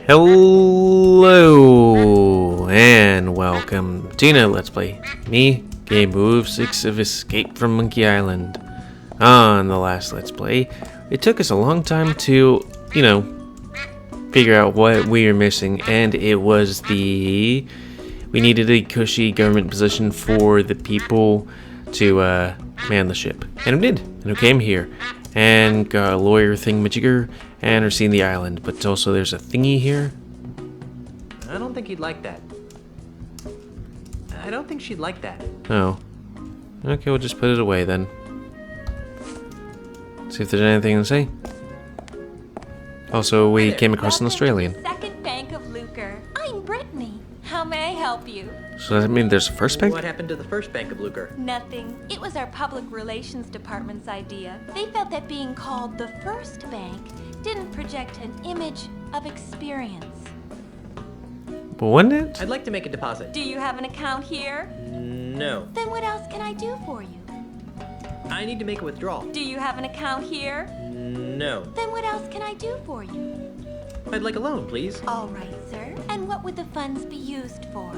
Hello and welcome to another Let's Play. Me, GamerWolfSix of Escape from Monkey Island. On the last Let's Play, it took us a long time to, figure out what we were missing, and it was we needed a cushy government position for the people to man the ship. And it did. And we came here and got a lawyer thingamajigger and are seeing the island. But also there's a thingy here. I don't think he'd like that. I don't think she'd like that. Oh. Okay, we'll just put it away then. See if there's anything to say. Also, we came across an Australian. Second Bank of Lucre. I'm Brittany. How may I help you? So does that mean there's a first bank? What happened to the first Bank of Lucre? Nothing. It was our public relations department's idea. They felt that being called the first bank didn't project an image of experience. But wouldn't it? I'd like to make a deposit. Do you have an account here? No. Then what else can I do for you? I need to make a withdrawal. Do you have an account here? No. Then what else can I do for you? I'd like a loan, please. All right, sir. And what would the funds be used for?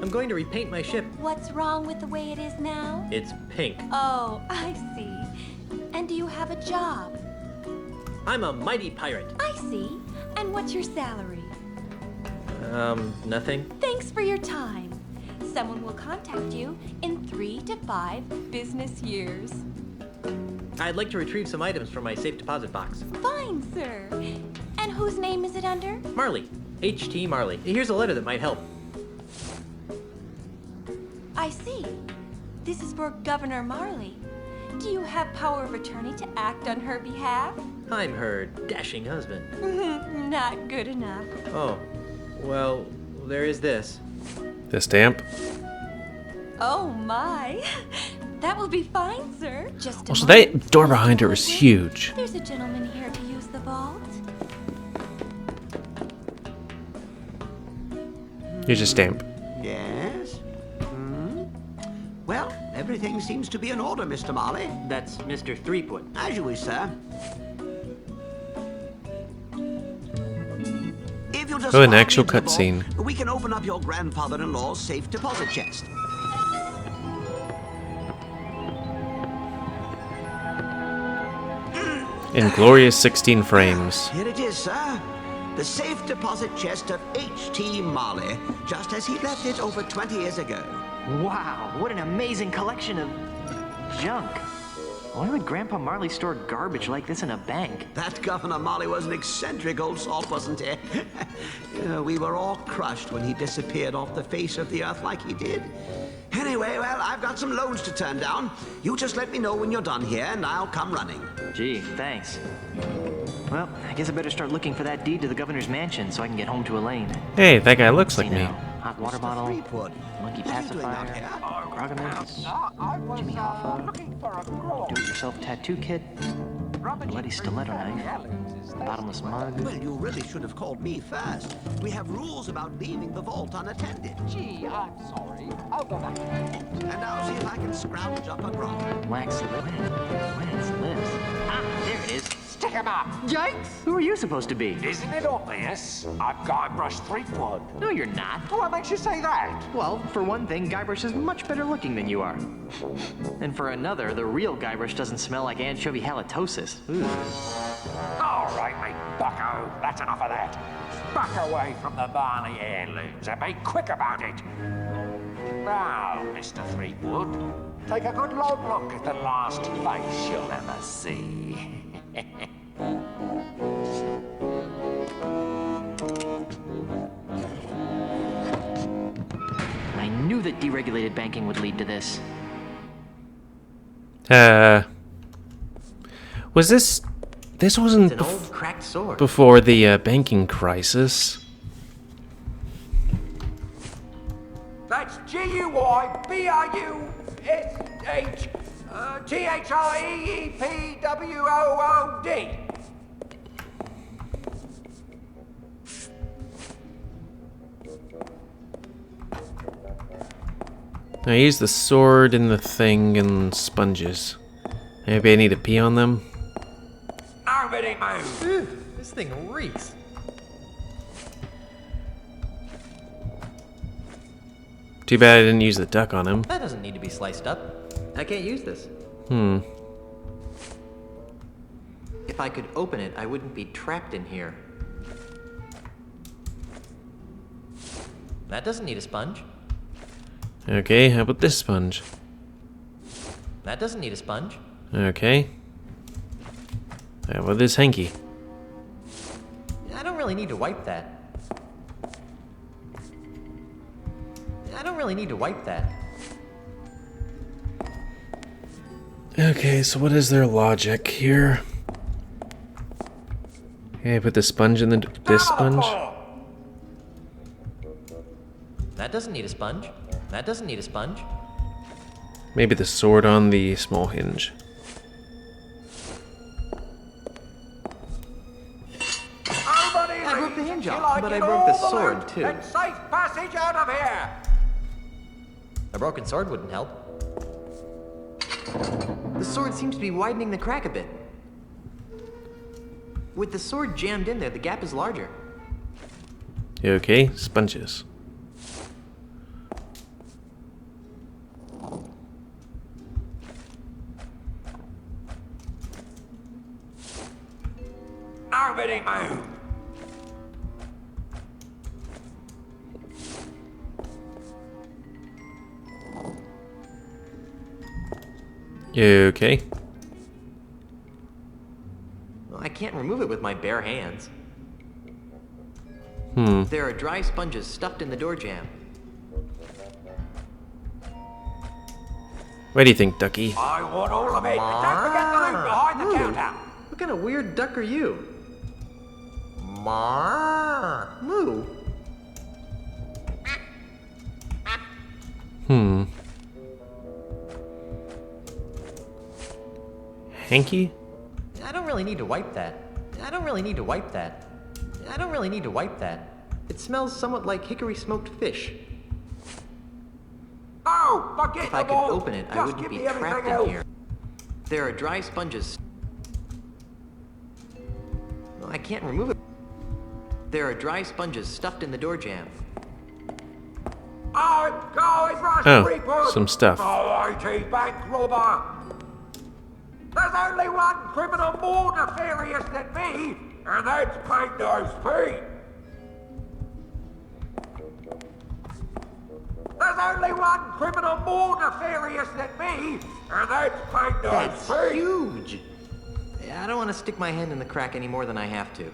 I'm going to repaint my ship. What's wrong with the way it is now? It's pink. Oh, I see. And do you have a job? I'm a mighty pirate. I see. And what's your salary? Nothing. Thanks for your time. Someone will contact you in 3 to 5 business years. I'd like to retrieve some items from my safe deposit box. Fine, sir. And whose name is it under? Marley. H.T. Marley. Here's a letter that might help. I see. This is for Governor Marley. Do you have power of attorney to act on her behalf? I'm her dashing husband. Not good enough. Oh. Well, there is this. The stamp? Oh my. That will be fine, sir. Just a Also, moment. that door behind her is huge. There's a gentleman here to use the vault. Here's a stamp. Yes? Well, everything seems to be in order, Mr. Marley. That's Mr. Threepwood. As you wish, sir. If you'll just Oh, an follow me actual to the vault, cutscene. we can open up your grandfather-in-law's safe deposit chest. In glorious 16 frames. Here it is, sir. The safe deposit chest of H.T. Marley, just as he left it over 20 years ago. Wow, what an amazing collection of junk. Why would Grandpa Marley store garbage like this in a bank? That Governor Marley was an eccentric old salt, wasn't he? We were all crushed when he disappeared off the face of the earth like he did. Anyway, well, I've got some loans to turn down. You just let me know when you're done here, and I'll come running. Gee, thanks. Well, I guess I better start looking for that deed to the governor's mansion so I can get home to Elaine. Hey, that guy looks like You me. know, hot water bottle, Threepwood, monkey what are you doing out pacifier, here? Gargamels, Jimmy Hoffa, do-it-yourself tattoo kit, bloody stiletto knife, bottomless mug. Well, you really should have called me first. We have rules about leaving the vault unattended. Gee, I'm sorry. I'll go back. And I'll see if I can scrounge up a grog. Wax lips. Ah, there it is. Stick 'em up. Yikes! Who are you supposed to be? Isn't it obvious? I'm Guybrush Threepwood. No, you're not. What makes you say that? Well, for one thing, Guybrush is much better looking than you are. And for another, the real Guybrush doesn't smell like anchovy halitosis. Ooh. All right, mate, bucko. That's enough of that. Back away from the Barney heirlooms and be quick about it. Now, Mr. Threepwood, take a good long look at the last face you'll ever see. I knew that deregulated banking would lead to this. Was this wasn't It's an old cracked sword. before the banking crisis? That's GUYBRUSH THREEPWOOD. I use the sword and the thing and sponges. Maybe I need to pee on them. Nobody move. This thing reeks. Too bad I didn't use the duck on him. That doesn't need to be sliced up. I can't use this. If I could open it, I wouldn't be trapped in here. That doesn't need a sponge. Okay, how about this sponge? That doesn't need a sponge. Okay. How about this hanky? I don't really need to wipe that. I don't really need to wipe that. Okay, so what is their logic here? Okay, put the sponge in this sponge. That doesn't need a sponge. That doesn't need a sponge. Maybe the sword on the small hinge. I broke the hinge off, but I broke the sword too. And safe passage out of here. A broken sword wouldn't help. The sword seems to be widening the crack a bit. With the sword jammed in there, the gap is larger. You okay? Sponges. Nobody move. You okay? Well, I can't remove it with my bare hands. There are dry sponges stuffed in the door jamb. What do you think, Ducky? I want all of it. And don't forget the loot behind the counter. What kind of weird duck are you? Moo. Hanky? I don't really need to wipe that. I don't really need to wipe that. I don't really need to wipe that. It smells somewhat like hickory smoked fish. Oh, forget If I the could ball. open it, I Just wouldn't give be me everything trapped in else. here. There are dry sponges. Well, I can't remove it. There are dry sponges stuffed in the door jamb. I'm going for a Oh, street some stuff. Mighty bank robber. There's only one criminal more nefarious than me, and that's Pink Nose Pete. There's only one criminal more nefarious than me, and that's Pink Nose That's Pete. huge. I don't want to stick my hand in the crack any more than I have to.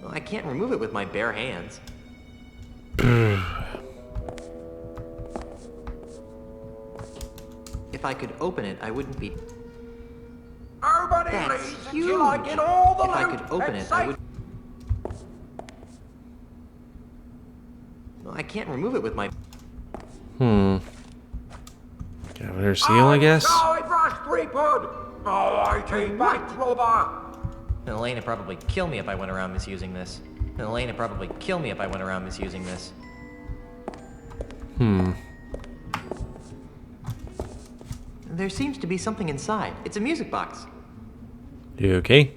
Well, I can't remove it with my bare hands. If I could open it, I wouldn't be... Nobody That's leaves huge. until I get all the If I loot could open and it, I safe. would... Well, I can't remove it with my... Governor Seal, I guess? I'm going for a street Mighty bank robber. And Elaine would probably kill me if I went around misusing this. And Elaine would probably kill me if I went around misusing this. There seems to be something inside. It's a music box. You okay?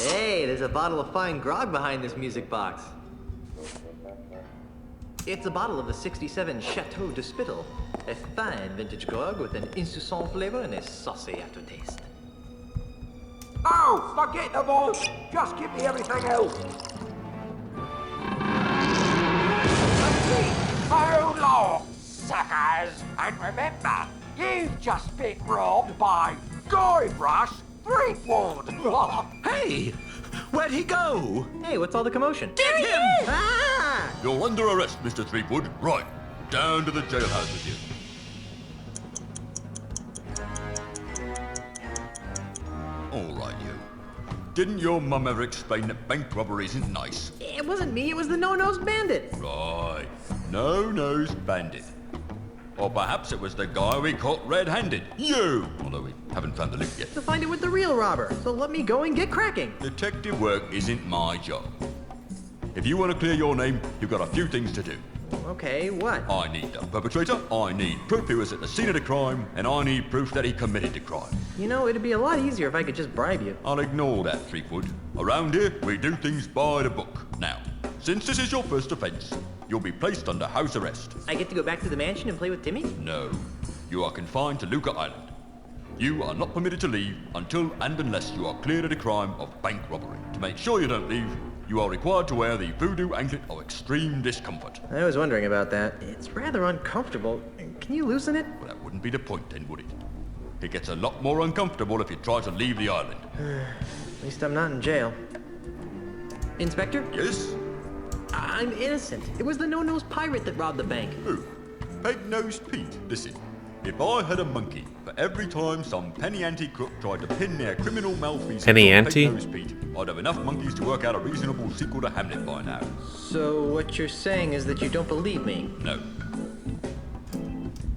Hey, there's a bottle of fine grog behind this music box. It's a bottle of the 67 Chateau de Spittle. A fine vintage grog with an insouciant flavor and a saucy aftertaste. Oh, forget the ball. Just give me everything else. So long, suckers. And remember, you've just been robbed by Guybrush Threepwood. Hey! Where'd he go? Hey, what's all the commotion? Get him! Ah! You're under arrest, Mr. Threepwood. Right. Down to the jailhouse with you. All right, you. Didn't your mum ever explain that bank robbery isn't nice? It wasn't me, it was the no-nosed bandit. Right. No-nosed bandit. Or perhaps it was the guy we caught red-handed. You! Although we haven't found the loot yet. To find it with the real robber, so let me go and get cracking. Detective work isn't my job. If you want to clear your name, you've got a few things to do. Okay, what? I need the perpetrator, I need proof he was at the scene of the crime, and I need proof that he committed the crime. You know, it'd be a lot easier if I could just bribe you. I'll ignore that, Threepwood. Around here, we do things by the book. Now, since this is your first offense, you'll be placed under house arrest. I get to go back to the mansion and play with Timmy? No, you are confined to Luca Island. You are not permitted to leave until and unless you are cleared of the crime of bank robbery. To make sure you don't leave, you are required to wear the voodoo anklet of extreme discomfort. I was wondering about that. It's rather uncomfortable. Can you loosen it? Well, that wouldn't be the point then, would it? It gets a lot more uncomfortable if you try to leave the island. At least I'm not in jail. Inspector? Yes? I'm innocent. It was the no-nose pirate that robbed the bank. Who? Peg-nosed Pete. Listen, if I had a monkey for every time some penny ante crook tried to pin their criminal malfeasance Penny on ante? Peg-nosed Pete, I'd have enough monkeys to work out a reasonable sequel to Hamlet by now. So what you're saying is that you don't believe me? No.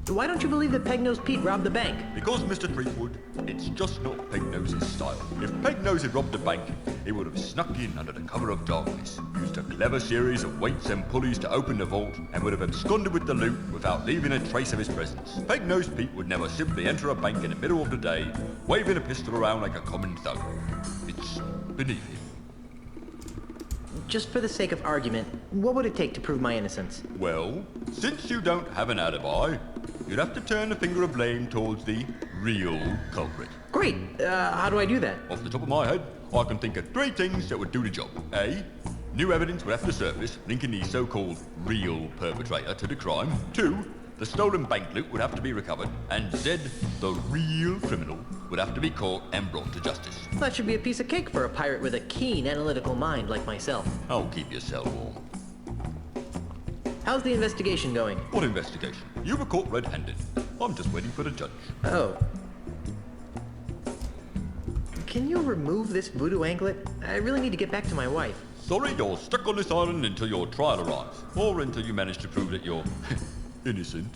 Why don't you believe that Peg-nosed Pete robbed the bank? Because, Mr. Threepwood, it's just not Peg-Nose's style. If Peg-Nose had robbed a bank, he would have snuck in under the cover of darkness, used a clever series of weights and pulleys to open the vault, and would have absconded with the loot without leaving a trace of his presence. Peg-Nosed Pete would never simply enter a bank in the middle of the day, waving a pistol around like a common thug. It's beneath him. Just for the sake of argument, what would it take to prove my innocence? Well, since you don't have an alibi, you'd have to turn the finger of blame towards the real culprit. Great. How do I do that? Off the top of my head, I can think of 3 things that would do the job. A. New evidence would have to surface, linking the so-called real perpetrator to the crime. 2. The stolen bank loot would have to be recovered. And Z. The real criminal would have to be caught and brought to justice. That should be a piece of cake for a pirate with a keen analytical mind like myself. I'll keep your cell warm. How's the investigation going? What investigation? You were caught red-handed. I'm just waiting for the judge. Oh. Can you remove this voodoo anklet? I really need to get back to my wife. Sorry, you're stuck on this island until your trial arrives. Or until you manage to prove that you're innocent.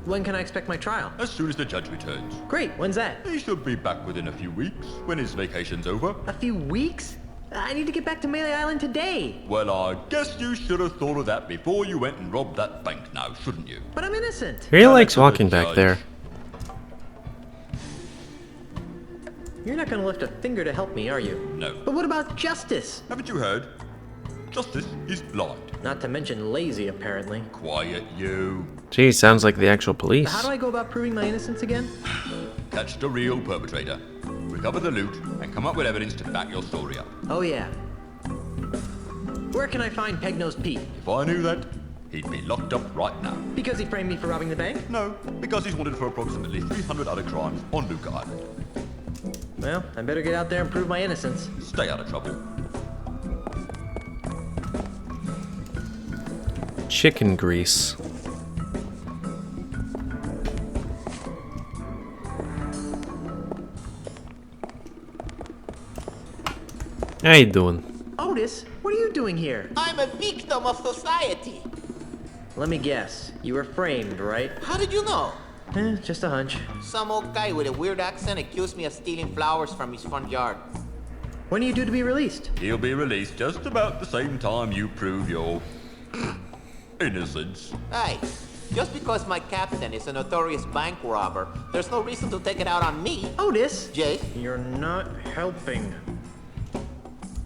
When can I expect my trial? As soon as the judge returns. Great, when's that? He should be back within a few weeks, when his vacation's over. A few weeks? I need to get back to Melee Island today. Well, I guess you should have thought of that before you went and robbed that bank now, shouldn't you? But I'm innocent. He really likes to the walking back judge. there. You're not gonna lift a finger to help me, are you? No. But what about justice? Haven't you heard? Justice is blind. Not to mention lazy, apparently. Quiet, you. Gee, sounds like the actual police. How do I go about proving my innocence again? Catch the real perpetrator, recover the loot, and come up with evidence to back your story up. Oh yeah. Where can I find Peg-nosed Pete? If I knew that, he'd be locked up right now. Because he framed me for robbing the bank? No, because he's wanted for approximately 300 other crimes on Luca Island. Well, I better get out there and prove my innocence. Stay out of trouble. Chicken grease. How you doing? Otis, what are you doing here? I'm a victim of society. Let me guess. You were framed, right? How did you know? Just a hunch. Some old guy with a weird accent accused me of stealing flowers from his front yard. When are you due to be released? He'll be released just about the same time you prove your innocence. Hey, just because my captain is a notorious bank robber, there's no reason to take it out on me. Otis! Jay? You're not helping.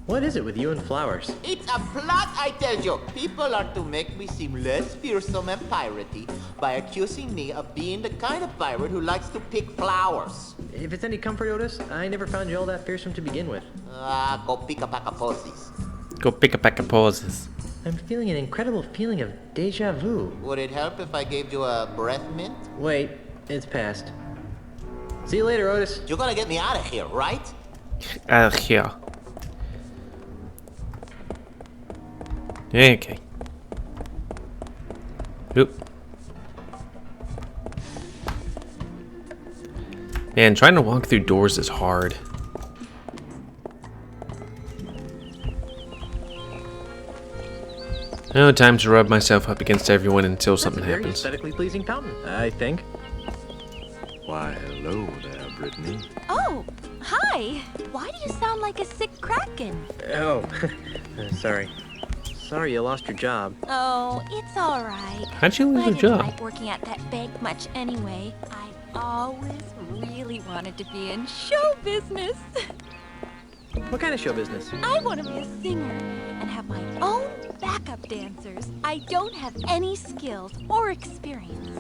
What is it with you and flowers? It's a plot, I tell you. People are to make me seem less fearsome and piratey by accusing me of being the kind of pirate who likes to pick flowers. If it's any comfort, Otis, I never found you all that fearsome to begin with. Go pick a pack of pussies. Go pick a pack of pauses. I'm feeling an incredible feeling of deja vu. Would it help if I gave you a breath mint? Wait, it's past. See you later, Otis. You're gonna get me out of here, right? Here. Okay. Oop. Man, trying to walk through doors is hard. Oh, time to rub myself up against everyone until something That's a very happens. aesthetically pleasing fountain, I think. Why, hello there, Brittany. Oh, hi. Why do you sound like a sick kraken? Oh, sorry. Sorry you lost your job. Oh, it's all right. How'd you lose I your didn't job? like working at that bank much anyway. I always really wanted to be in show business. What kind of show business? I want to be a singer and have my own backup dancers. I don't have any skills or experience,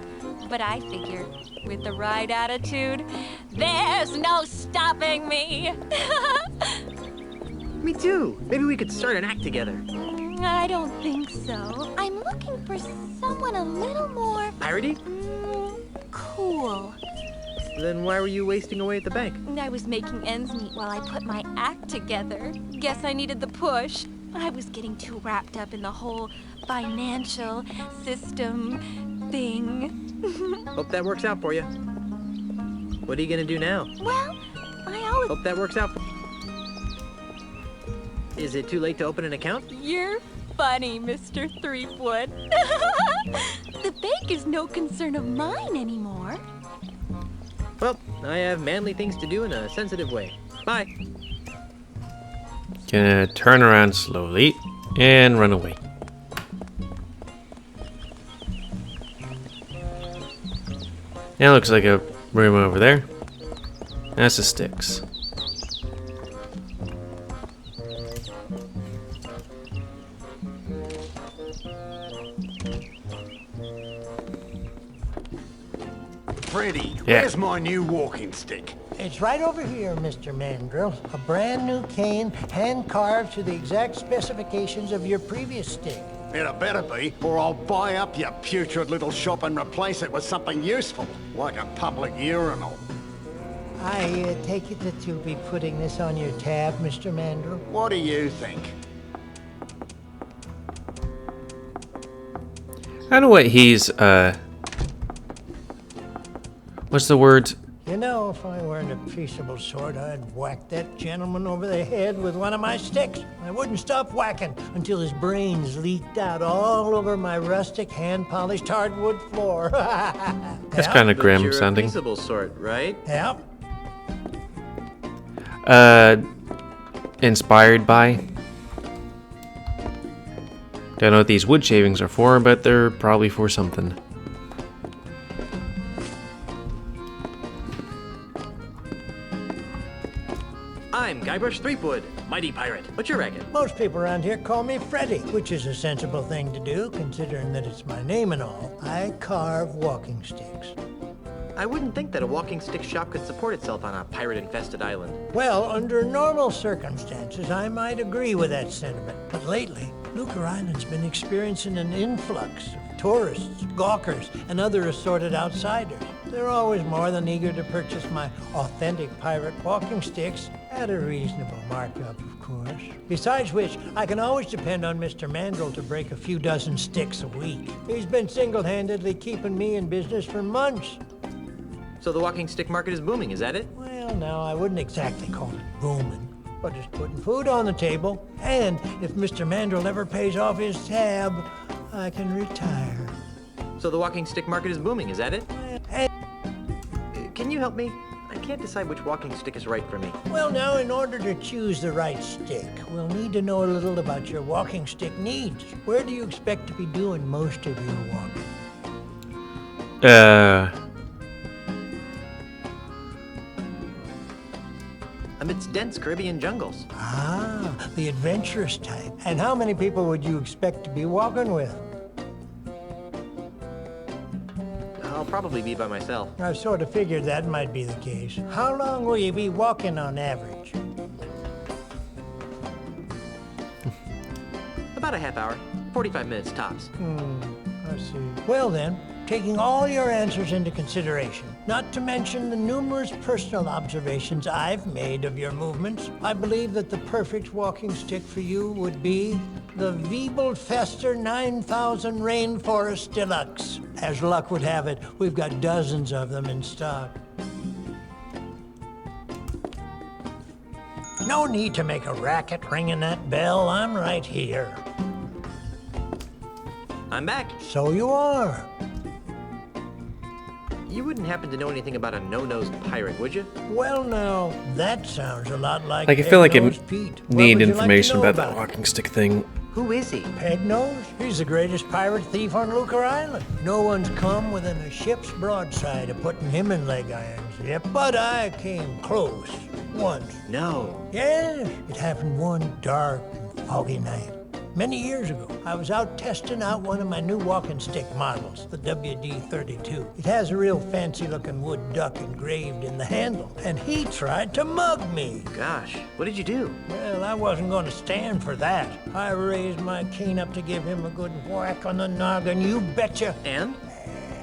but I figure with the right attitude, there's no stopping me. Me too. Maybe we could start an act together. I don't think so. I'm looking for someone a little more Piratey? cool. Then why were you wasting away at the bank? I was making ends meet while I put my act together. Guess I needed the push. I was getting too wrapped up in the whole financial system thing. Hope that works out for you. What are you gonna do now? Well, I always... Hope that works out. Is it too late to open an account? You're funny, Mr. Threepwood. The bank is no concern of mine anymore. Well, I have manly things to do in a sensitive way. Bye. Gonna turn around slowly and run away. Now looks like a room over there. That's the sticks. Freddy, Yeah. where's my new walking stick? It's right over here, Mr. Mandrill. A brand new cane, hand-carved to the exact specifications of your previous stick. It better be, or I'll buy up your putrid little shop and replace it with something useful, like a public urinal. I take it that you'll be putting this on your tab, Mr. Mandrill? What do you think? I know what he's, what's the word? You know, if I weren't a peaceable sort, I'd whack that gentleman over the head with one of my sticks. I wouldn't stop whacking until his brains leaked out all over my rustic, hand-polished hardwood floor. That's kind of But grim you're sounding. a peaceable sort, right? Yep. Inspired by. Don't know what these wood shavings are for, but they're probably for something. I'm Guybrush Threepwood, mighty pirate. What's your racket? Most people around here call me Freddy, which is a sensible thing to do, considering that it's my name and all. I carve walking sticks. I wouldn't think that a walking stick shop could support itself on a pirate-infested island. Well, under normal circumstances, I might agree with that sentiment. But lately, Lucre Island's been experiencing an influx of tourists, gawkers, and other assorted outsiders. They're always more than eager to purchase my authentic pirate walking sticks at a reasonable markup, of course. Besides which, I can always depend on Mr. Mandrill to break a few dozen sticks a week. He's been single-handedly keeping me in business for months. So the walking stick market is booming, is that it? Well, no, I wouldn't exactly call it booming, but it's putting food on the table. And if Mr. Mandrill ever pays off his tab, I can retire. So the walking stick market is booming, is that it? And, Can you help me? I can't decide which walking stick is right for me. well, now, in order to choose the right stick, we'll need to know a little about your walking stick needs. Where do you expect to be doing most of your walking? Amidst dense Caribbean jungles. Ah, the adventurous type. And how many people would you expect to be walking with? I'll probably be by myself. I sort of figured that might be the case. How long will you be walking on average? About a half hour. 45 minutes tops. I see. Well then, taking all your answers into consideration, not to mention the numerous personal observations I've made of your movements, I believe that the perfect walking stick for you would be the Wiebelfester 9000 Rainforest Deluxe. As luck would have it, we've got dozens of them in stock. No need to make a racket ringing that bell. I'm right here. I'm back. So you are. You wouldn't happen to know anything about a no-nosed pirate, would you? Well, now, that sounds a lot like I feel like I Nosed Pete. What need would you like to information know about that walking stick thing. Who is he? Pegnose? He's the greatest pirate thief on Lucre Island. No one's come within a ship's broadside of putting him in leg irons. Yep, but I came close. Once. No. Yes, it happened one dark and foggy night. Many years ago, I was out testing out one of my new walking stick models, the WD-32. It has a real fancy-looking wood duck engraved in the handle, and he tried to mug me. Gosh, what did you do? Well, I wasn't going to stand for that. I raised my cane up to give him a good whack on the noggin, you betcha. And?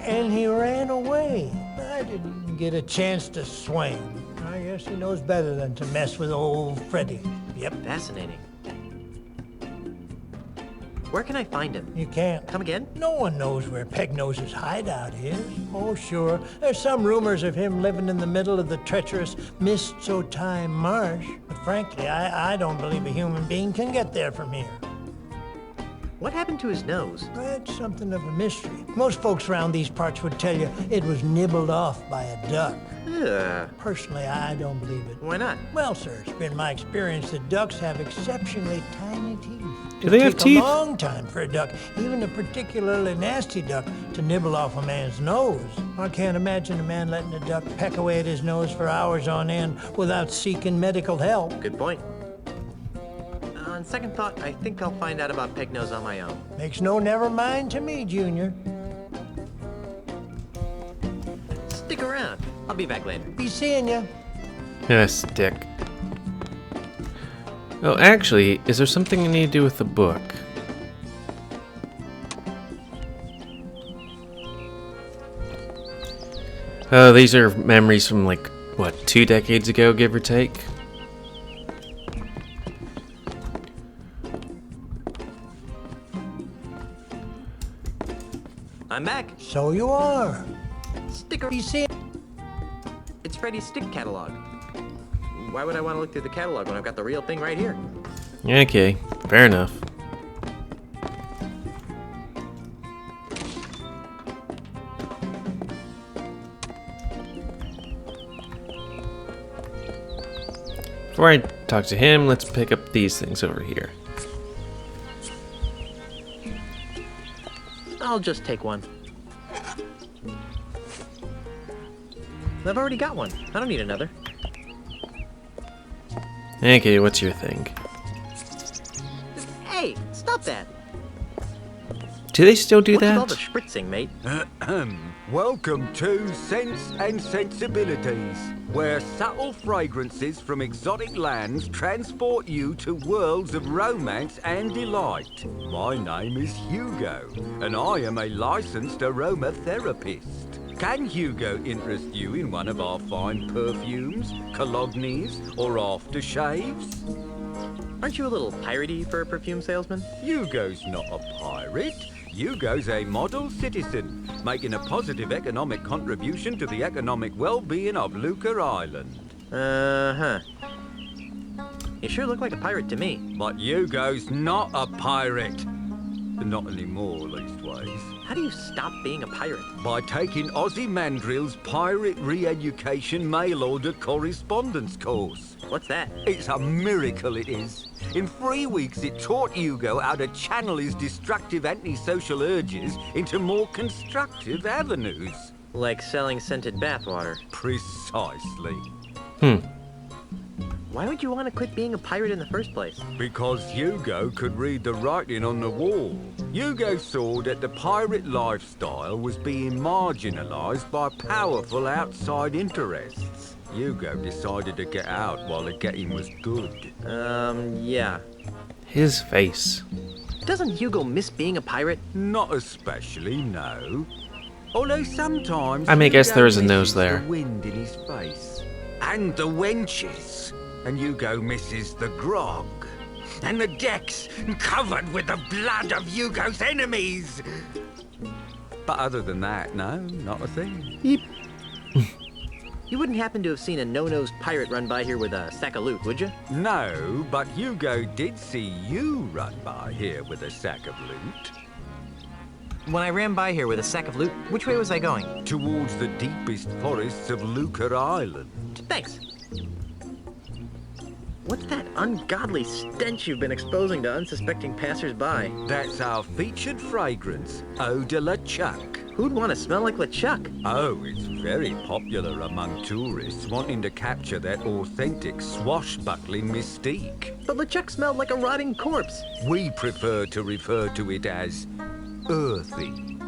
And he ran away. I didn't even get a chance to swing. I guess he knows better than to mess with old Freddy. Yep. Fascinating. Where can I find him? You can't. Come again? No one knows where Pegnose's hideout is. Oh, sure. There's some rumors of him living in the middle of the treacherous Mist-So-Time marsh. But frankly, I don't believe a human being can get there from here. What happened to his nose? That's something of a mystery. Most folks around these parts would tell you it was nibbled off by a duck. Ugh. Personally, I don't believe it. Why not? Well, sir, it's been my experience that ducks have exceptionally tiny teeth. Do they have teeth? It takes a long time for a duck, even a particularly nasty duck, to nibble off a man's nose. I can't imagine a man letting a duck peck away at his nose for hours on end without seeking medical help. Good point. On second thought, I think I'll find out about Pegnose on my own. Makes no never mind to me, Junior. Stick around. I'll be back later. Be seeing ya. Stick. Oh, actually, is there something I need to do with the book? Oh, these are memories from like, what, 2 decades ago, give or take? I'm back. So you are. Sticker. Be seeing. It's Freddy's stick catalog. Why would I want to look through the catalog when I've got the real thing right here? Okay, fair enough. Before I talk to him, let's pick up these things over here. I'll just take one. I've already got one. I don't need another. Okay, what's your thing? Hey, stop that. Do they still do What's that? with all the spritzing, mate? Welcome to Sense and Sensibilities, where subtle fragrances from exotic lands transport you to worlds of romance and delight. My name is Hugo, and I am a licensed aromatherapist. Can Hugo interest you in one of our fine perfumes, colognes, or aftershaves? Aren't you a little piratey for a perfume salesman? Hugo's not a pirate. Hugo's a model citizen, making a positive economic contribution to the economic well-being of Lucre Island. Uh-huh. You sure look like a pirate to me. But Hugo's not a pirate. Not anymore, leastways. How do you stop being a pirate? By taking Ozzy Mandrill's Pirate Re-Education Mail-Order Correspondence course. What's that? It's a miracle, it is. In 3 weeks, it taught Hugo how to channel his destructive antisocial urges into more constructive avenues. Like selling scented bathwater. Precisely. Why would you want to quit being a pirate in the first place? Because Hugo could read the writing on the wall. Hugo saw that the pirate lifestyle was being marginalized by powerful outside interests. Hugo decided to get out while the getting was good. Yeah. His face. Doesn't Hugo miss being a pirate? Not especially, no. Although sometimes I may guess Hugo there is a nose misses there. The wind in his face. And the wenches. And Hugo misses the grog. And the decks covered with the blood of Hugo's enemies. But other than that, no, not a thing. You wouldn't happen to have seen a no-nosed pirate run by here with a sack of loot, would you? No, but Hugo did see you run by here with a sack of loot. When I ran by here with a sack of loot, which way was I going? Towards the deepest forests of Lucre Island. Thanks. What's that ungodly stench you've been exposing to unsuspecting passersby? That's our featured fragrance, Eau de la Chuck. Who'd want to smell like LeChuck? Oh, it's very popular among tourists wanting to capture that authentic swashbuckling mystique. But LeChuck smelled like a rotting corpse. We prefer to refer to it as earthy.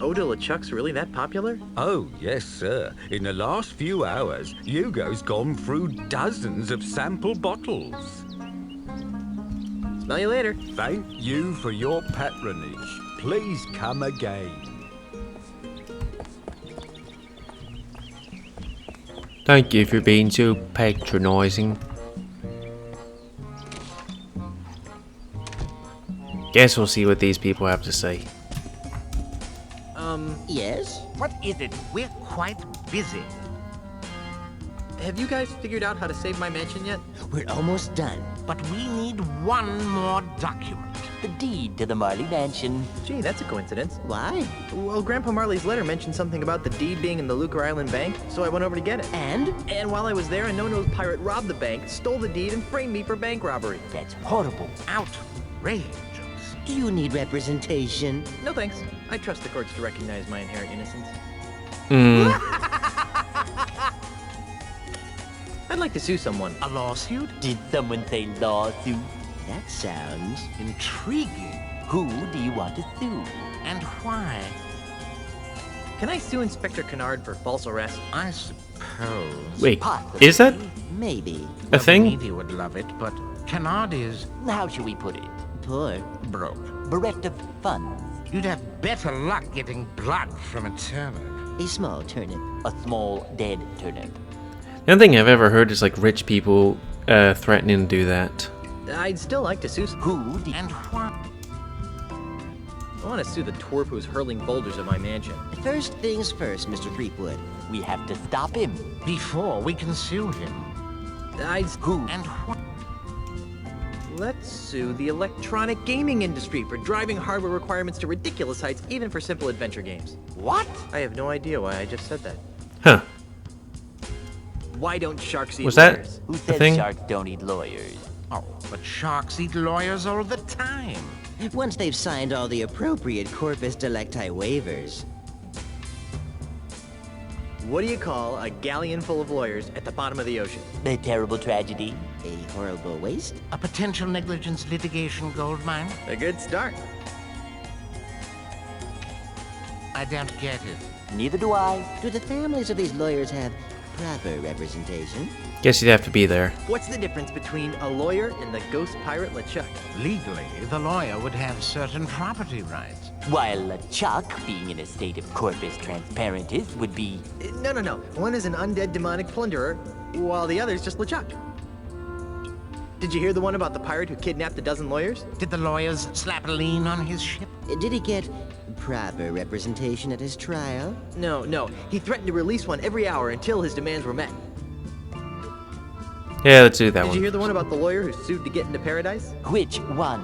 Eau de LeChuck's really that popular? Oh, yes, sir. In the last few hours, Hugo's gone through dozens of sample bottles. Smell you later. Thank you for your patronage. Please come again. Thank you for being so patronizing. Guess we'll see what these people have to say. Yes? What is it? We're quite busy. Have you guys figured out how to save my mansion yet? We're almost done. But we need one more document. The deed to the Marley Mansion. Gee, that's a coincidence. Why? Well, Grandpa Marley's letter mentioned something about the deed being in the Lucre Island Bank, so I went over to get it. And? And while I was there, a no-nose pirate robbed the bank, stole the deed, and framed me for bank robbery. That's horrible. Outrageous. Do you need representation? No thanks. I trust the courts to recognize my inherent innocence. I'd like to sue someone. A lawsuit? Did someone say lawsuit? That sounds Intriguing. Who do you want to sue? And why? Can I sue Inspector Kennard for false arrest? I suppose. Wait, Possibly. is that Maybe. a The thing? media would love it, but Kennard is How should we put it? Poor. broke. Bereft of funds. You'd have better luck getting blood from a turnip. A small turnip. A small dead turnip. The only thing I've ever heard is like rich people threatening to do that. I'd still like to sue. Who do And why? I want to sue the twerp who's hurling boulders at my mansion. First things first, Mr. Creepwood. We have to stop him. Before we can sue him. I'd Who? And why? Let's sue the electronic gaming industry for driving hardware requirements to ridiculous heights, even for simple adventure games. What? I have no idea why I just said that. Huh. Why don't sharks eat Was that lawyers? Who a says thing? sharks don't eat lawyers? Oh, but sharks eat lawyers all the time. Once they've signed all the appropriate corpus delicti waivers. What do you call a galleon full of lawyers at the bottom of the ocean? A terrible tragedy. A horrible waste. A potential negligence litigation gold mine? A good start. I don't get it. Neither do I. Do the families of these lawyers have proper representation? Guess you'd have to be there. What's the difference between a lawyer and the ghost pirate LeChuck? Legally, the lawyer would have certain property rights. While LeChuck, being in a state of corpus transparentis, would be... No. One is an undead demonic plunderer, while the other's just LeChuck. Did you hear the one about the pirate who kidnapped a dozen lawyers? Did the lawyers slap a lien on his ship? Did he get proper representation at his trial? No. He threatened to release one every hour until his demands were met. Yeah, let's do that Did one. you hear the one about the lawyer who sued to get into paradise? Which one?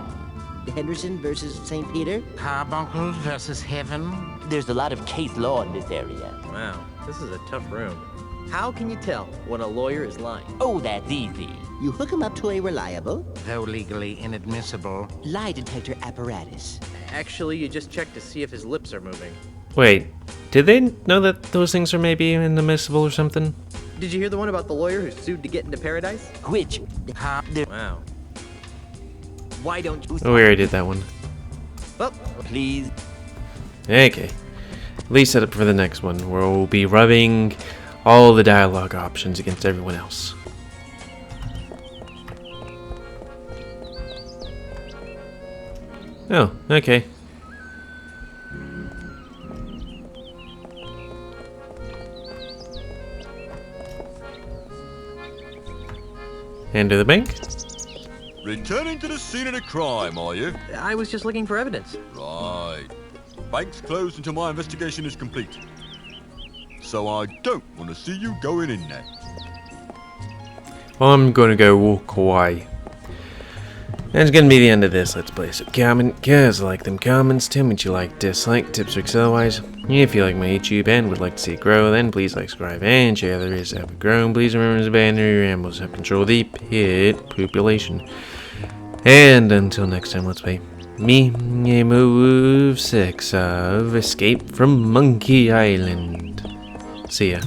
Henderson versus St. Peter? Carbuncle versus heaven? There's a lot of case law in this area. Wow, this is a tough room. How can you tell when a lawyer is lying? Oh, that's easy. You hook him up to a reliable, Though legally inadmissible. lie detector apparatus. Actually, you just check to see if his lips are moving. Wait, did they know that those things are maybe inadmissible or something? Did you hear the one about the lawyer who sued to get into paradise? Which? Wow. Why don't you... Oh, we already did that one. Well, please. Okay. At least set up for the next one, where we'll be rubbing all the dialogue options against everyone else. Oh, okay. Into the bank? Returning to the scene of the crime, are you? I was just looking for evidence. Right. Bank's closed until my investigation is complete. So I don't want to see you going in there. I'm gonna go walk away. That's gonna be the end of this Let's Play. So comment, guys, like them comments, tell me what you like, dislike, tips, tricks, otherwise. If you like my YouTube and would like to see it grow, then please like, subscribe, and share the rest have it grown. Please remember to ban your animals, help control the pit population. And until next time, let's play me, GamerWolfSix of Escape from Monkey Island. See ya.